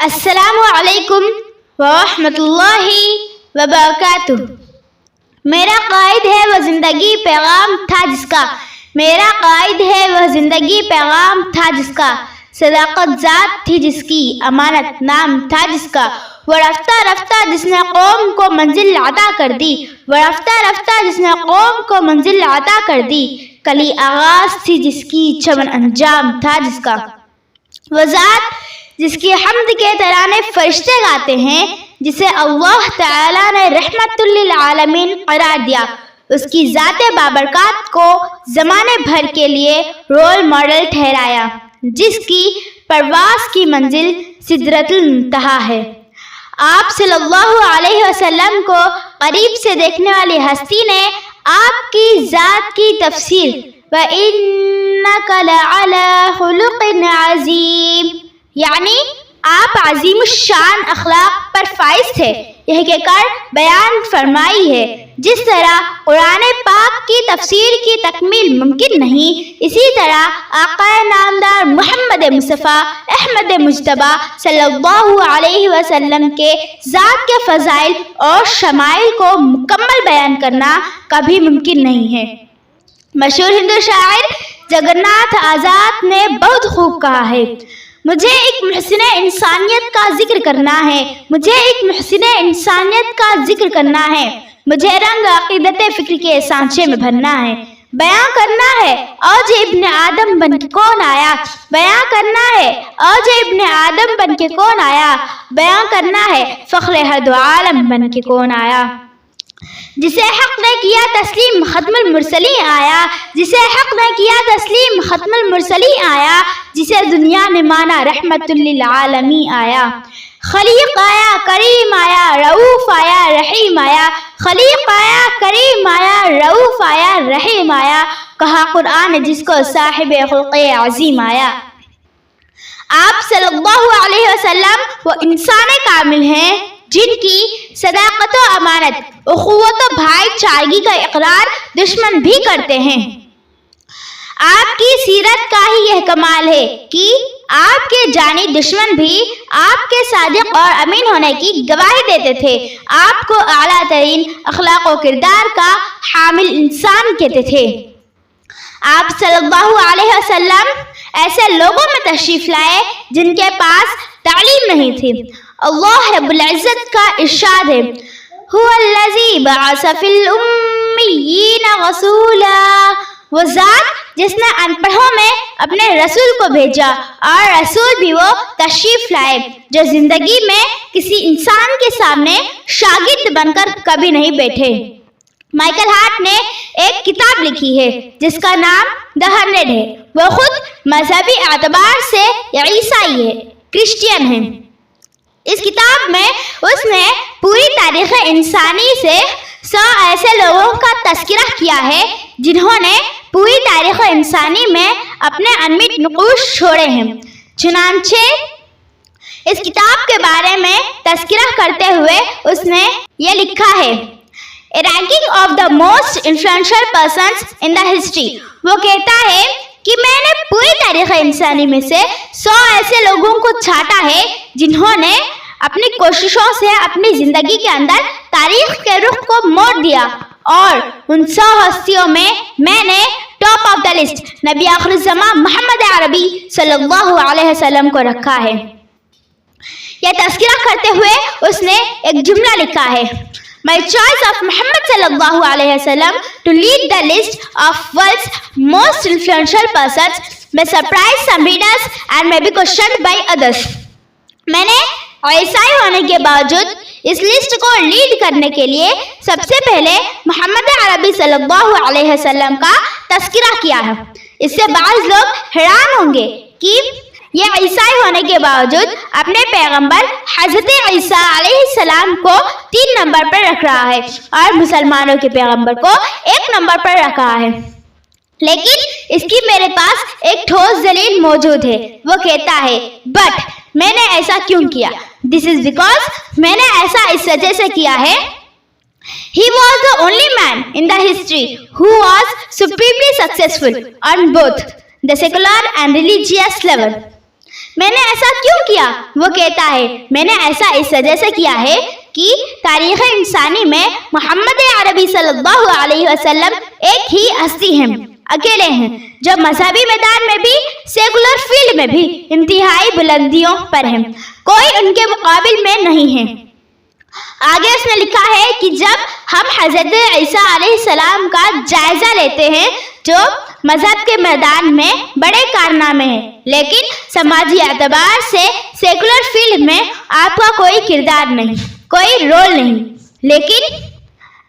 السلام علیکم ورحمۃ اللہ وبرکاتہ۔ میرا قائد ہے وہ زندگی پیغام تھا جس کا، میرا قائد ہے وہ زندگی پیغام تھا جس کا، صداقت ذات تھی جس کی، امانت نام تھا جس کا، وہ رفتہ رفتہ جس نے قوم کو منزل عطا کر دی، وہ رفتہ رفتہ جس نے قوم کو منزل عطا کر دی، کلی آغاز تھی جس کی، چمن انجام تھا جس کا، وہ ذات جس کی حمد کے ترانے فرشتے گاتے ہیں، جسے اللہ تعالیٰ نے رحمت للعالمین قرار دیا، اس کی ذات بابرکات کو زمانے بھر کے لیے رول ماڈل ٹھہرایا، جس کی پرواز کی منزل سدرۃ المنتہا ہے۔ آپ صلی اللہ علیہ وسلم کو قریب سے دیکھنے والی ہستی نے آپ کی ذات کی تفسیر وَإِنَّكَ لَعَلَىٰ خُلُقٍ عَظِيمٍ، یعنی آپ عظیم الشان اخلاق پر فائز تھے، یہ کہہ کر بیان فرمائی ہے۔ جس طرح قرآن پاک کی تفسیر کی تکمیل ممکن نہیں، اسی طرح آقا نامدار محمد مصطفیٰ احمد مجتبیٰ صلی اللہ علیہ وسلم کے ذات کے فضائل اور شمائل کو مکمل بیان کرنا کبھی ممکن نہیں ہے۔ مشہور ہندو شاعر جگناتھ آزاد نے بہت خوب کہا ہے، مجھے ایک محسن انسانیت کا ذکر کرنا ہے، مجھے ایک محسن انسانیت کا ذکر کرنا ہے، مجھے رنگ عقیدت فکر کے سانچے میں بھرنا ہے، بیان کرنا ہے اوج ابن آدم بن کے کون آیا، بیان کرنا ہے اوج ابن آدم بن کے کون آیا، بیان کرنا ہے فخر ہر دو عالم بن کے کون آیا، جسے حق نے کیا تسلیم ختم المرسلی آیا، جسے حق نے کیا تسلیم ختم المرسلی آیا، جسے دنیا نے مانا رحمت للعالمین آیا، خلیق آیا کریم آیا رؤوف آیا رحیم آیا، خلیق آیا کریم آیا رؤوف آیا رحیم آیا، کہا قرآن جس کو صاحب خلق عظیم آیا۔ آپ صلی اللہ علیہ وسلم وہ انسان کامل ہیں جن کی صداقت و امانت، اخوت و بھائی چارگی کا اقرار دشمن بھی کرتے ہیں۔ آپ کی سیرت کا ہی یہ کمال ہے کہ آپ کے جانی دشمن بھی آپ کے صادق اور امین ہونے کی گواہی دیتے تھے، آپ کو اعلیٰ ترین اخلاق و کردار کا حامل انسان کہتے تھے۔ آپ صلی اللہ علیہ وسلم ایسے لوگوں میں تشریف لائے جن کے پاس تعلیم نہیں تھی۔ اللہ رب العزت کا ارشاد ہے، هو الذی بعث فی الامیین رسولا، وہ ذات جس نے ان پڑھوں میں اپنے رسول کو بھیجا، اور رسول بھی وہ تشریف لائے جو زندگی میں کسی انسان کے سامنے شاگرد بن کر کبھی نہیں بیٹھے۔ مائیکل ہارٹ نے ایک کتاب لکھی ہے جس کا نام دی 100 ہے، وہ خود مذہبی اعتبار سے عیسائی ہے، کرسچین ہے۔ اس کتاب میں اس نے پوری تاریخ انسانی سے 100 ایسے لوگوں کا تذکرہ کیا ہے جنہوں نے پوری تاریخ انسانی میں اپنے انمٹ نقوش چھوڑے ہیں۔ چنانچہ اس کتاب کے بارے میں تذکرہ کرتے ہوئے اس نے یہ لکھا ہے، A ranking of the most influential persons in the history، وہ کہتا ہے کہ میں نے پوری تاریخ انسانی میں سے 100 ایسے لوگوں کو چھانٹا ہے جنہوں نے اپنی کوششوں سے اپنی زندگی کے اندر تاریخ کے رخ کو موڑ دیا، اور ان 100 ہستیوں میں میں نے ٹاپ آف دا لسٹ نبی آخر الزمان محمد عربی صلی اللہ علیہ وسلم کو رکھا ہے۔ یہ تذکرہ کرتے ہوئے اس نے ایک جملہ لکھا ہے، My choice of Muhammad sallallahu alayhi wasallam to lead the list of world's most influential persons may surprise some readers and may be questioned by others۔ میں نے عیسائی ہونے کے باوجود اس لسٹ کو لیڈ کرنے کے لیے سب سے پہلے محمد عربی صلی اللہ علیہ وسلم کا تذکرہ کیا ہے۔ اس سے بعض لوگ حیران ہوں گے کہ یہ عیسائی ہونے کے باوجود اپنے پیغمبر حضرت عیسیٰ علیہ السلام کو 3 نمبر پر رکھ رہا ہے اور مسلمانوں کے پیغمبر کو 1 نمبر پر رکھا ہے۔ لیکن اس کی میرے پاس ایک ٹھوس دلیل موجود ہے، وہ کہتا ہے بٹ میں نے ایسا کیوں کیا، دس از بیکاز میں نے ایسا اس وجہ سے کیا ہے، he was the only man in the history who was supremely successful on both the secular and religious level۔ میں نے ایسا کیوں کیا؟ وہ کہتا ہے میں نے ایسا اس وجہ سے کیا ہے کہ تاریخ انسانی میں محمد عربی صلی اللہ علیہ وسلم ایک ہی ہستی ہیں، اکیلے ہیں، جو مذہبی میدان میں بھی سیکولر فیلڈ میں بھی انتہائی بلندیوں پر ہیں، کوئی ان کے مقابل میں نہیں ہے۔ آگے اس نے لکھا ہے کہ جب ہم حضرت عیسیٰ علیہ السلام کا جائزہ لیتے ہیں جو مذہب کے میدان میں بڑے کارنامے ہیں، لیکن سماجی اعتبار سے سیکولر فیلڈ میں آپ کا کوئی کردار نہیں، کوئی رول نہیں، لیکن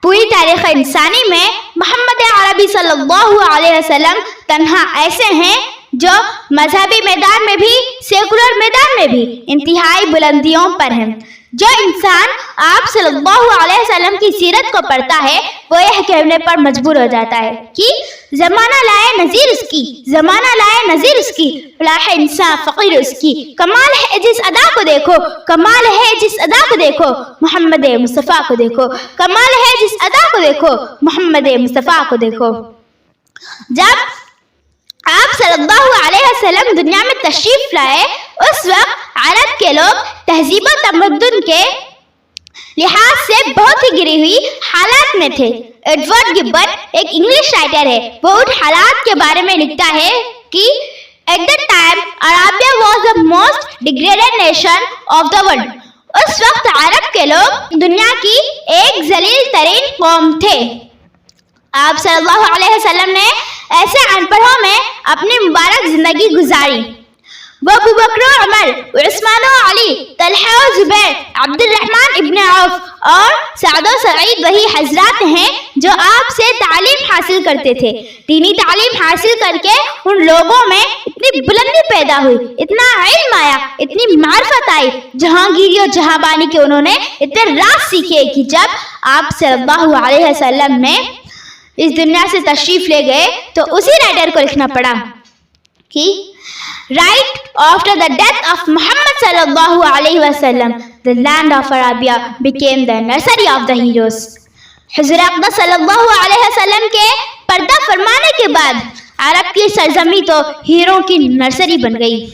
پوری تاریخ انسانی میں محمد عربی صلی اللہ علیہ وسلم تنہا ایسے ہیں جو مذہبی میدان میں بھی سیکولر میدان میں بھی انتہائی بلندیوں پر ہیں۔ جو انسان آپ صلی اللہ علیہ وسلم کی سیرت کو پڑھتا ہے وہ یہ کہنے پر مجبور ہو جاتا ہے کہ زمانہ لائے نظیر اس کی، زمانہ لائے نظیر اس کی، فلاح انسان فقیر اس کی، کمال ہے جس ادا کو دیکھو، کمال ہے جس ادا کو دیکھو، محمد مصطفیٰ کو دیکھو، کمال ہے جس ادا کو دیکھو، محمد مصطفیٰ کو دیکھو۔ جب آپ صلی اللہ علیہ وسلم دنیا میں تشریف لائے اس وقت عرب کے لوگ تہذیب و تمدن کے لحاظ سے بہت ہی گری ہوئی حالات میں تھے۔ ایڈورڈ گبن ایک انگلش رائٹر ہے، وہ ان حالات کے بارے میں لکھتا ہے کہ at the time Arabia was the most degraded nation of the world۔ اس وقت عرب کے لوگ دنیا کی ایک ذلیل ترین قوم تھے۔ آپ صلی اللہ علیہ وسلم نے ایسے ان پڑھوں میں اپنی مبارک زندگی گزاری۔ وہ ابو بکر و عمر، عثمان و علی، طلحہ و زبیر، عبد الرحمن ابن عوف اور سعد و سعید وہی حضرات ہیں جو آپ سے تعلیم حاصل کرتے تھے۔ دینی تعلیم حاصل کر کے ان لوگوں میں اتنی بلندی پیدا ہوئی، اتنا علم آیا، اتنی معرفت آئی، جہانگیری و جہاں بانی کے انہوں نے اتنے راز سیکھے کہ جب آپ صلی اللہ علیہ وسلم نے اس دنیا سے تشریف لے گئے تو اسی رائٹر کو لکھنا پڑا کہ right after the death of Muhammad sallallahu alaihi wasallam, the land of Arabia became the nursery of the heroes۔ حضور اقدس صلی اللہ علیہ وسلم کے پردہ فرمانے کے بعد عرب کی سرزمین تو ہیروں کی نرسری بن گئی۔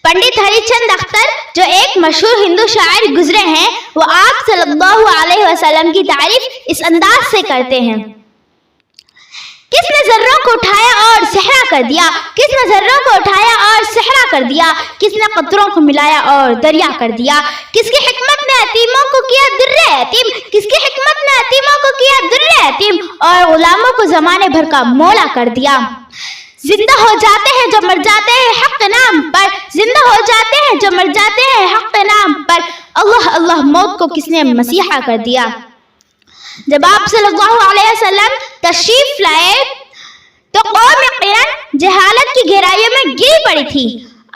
پنڈت ہری چند اختر جو ایک مشہور ہندو شاعر گزرے ہیں، وہ آپ صلی اللہ علیہ وسلم کی تعریف اس انداز سے کرتے ہیں، کس نے ذروں کو اٹھایا اور صحرا کر دیا، کس نے ذروں کو اٹھایا اور صحرا کر دیا، کس نے قطروں کو ملایا اور دریا کر دیا، کس کی حکمت نے یتیموں کو کیا در یتیم، کس کی حکمت نے یتیموں کو کیا در یتیم اور غلاموں کو زمانے بھر کا مولا کر دیا۔ زندہ ہو جاتے ہیں جو مر جاتے ہیں حق نام پر، زندہ ہو جاتے ہیں جو مر جاتے ہیں حق نام پر، اللہ اللہ موت کو کس نے مسیحا کر دیا۔ جب آپ صلی اللہ علیہ وسلم تشریف لائے تو قوم یقیناً جہالت کی گہرائیوں میں گری پڑی تھی۔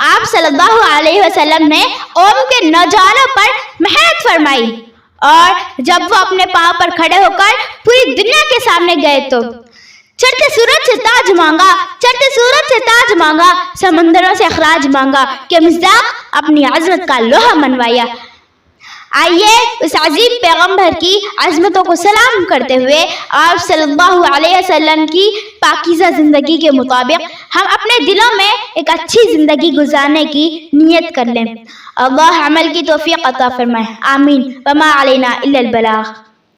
آپ صلی اللہ علیہ وسلم نے قوم کے نوجوانوں پر محنت فرمائی، اور جب وہ اپنے پاؤں پر کھڑے ہو کر پوری دنیا کے سامنے گئے تو چڑھتے سورج سے تاج مانگا، چڑھتے سورج سے تاج مانگا، سمندروں سے اخراج مانگا کہ مصداق اپنی عظمت کا لوہا منوایا۔ آئیے اس عظیم پیغمبر کی عظمتوں کو سلام کرتے ہوئے آپ صلی اللہ علیہ وسلم کی پاکیزہ زندگی کے مطابق ہم اپنے دلوں میں ایک اچھی زندگی گزارنے کی نیت کر لیں۔ اللہ عمل کی توفیق عطا فرمائے، آمین۔ وما علینا الا البلاغ۔